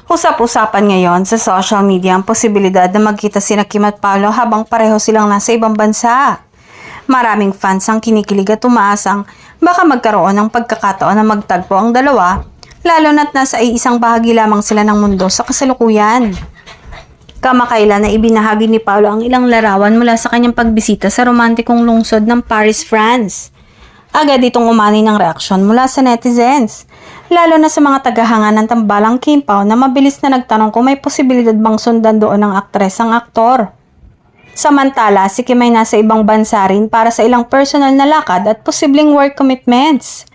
Usap-usapan ngayon sa social media ang posibilidad na magkita sina Kim at Paolo habang pareho silang nasa ibang bansa. Maraming fans ang kinikilig at umaasang baka magkaroon ng pagkakataon na magtagpo ang dalawa, lalo na't nasa iisang bahagi lamang sila ng mundo sa kasalukuyan. Kamakailan na ibinahagi ni Paolo ang ilang larawan mula sa kanyang pagbisita sa romantikong lungsod ng Paris, France. Agad itong umani ng reaksyon mula sa netizens, lalo na sa mga tagahanga ng tambalang Kim Pao na mabilis na nagtanong kung may posibilidad bang sundan doon ng aktres ang aktor. Samantala, si Kim ay nasa ibang bansa rin para sa ilang personal na lakad at posibleng work commitments.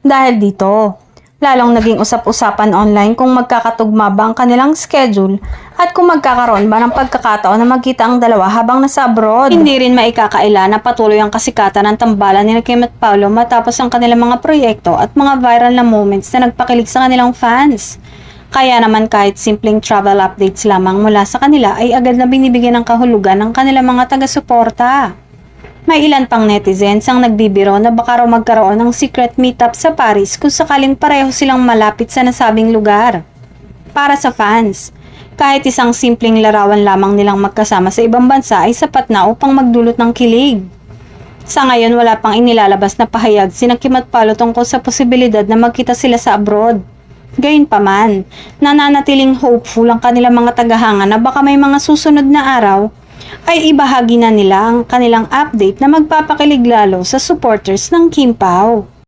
Dahil dito, lalong naging usap-usapan online kung magkakatugma ba ang kanilang schedule at kung magkakaroon ba ng pagkakataon na magkita ang dalawa habang nasa abroad. Hindi rin maikakaila na patuloy ang kasikatan ng tambalan ni Kim at Paolo matapos ang kanilang mga proyekto at mga viral na moments na nagpakilig sa kanilang fans. Kaya naman kahit simpleng travel updates lamang mula sa kanila ay agad na binibigyan ng kahulugan ng kanilang mga taga-suporta. May ilan pang netizens ang nagbibiro na baka raw magkaroon ng secret meetup sa Paris kung sakaling pareho silang malapit sa nasabing lugar. Para sa fans, kahit isang simpleng larawan lamang nilang magkasama sa ibang bansa ay sapat na upang magdulot ng kilig. Sa ngayon wala pang inilalabas na pahayag sina Kim at Paolo tungkol sa posibilidad na magkita sila sa abroad. Gayunpaman, nananatiling hopeful ang kanilang mga tagahanga na baka may mga susunod na araw ay ibahagi na nila ang kanilang update na magpapakilig lalo sa supporters ng Kim Pao.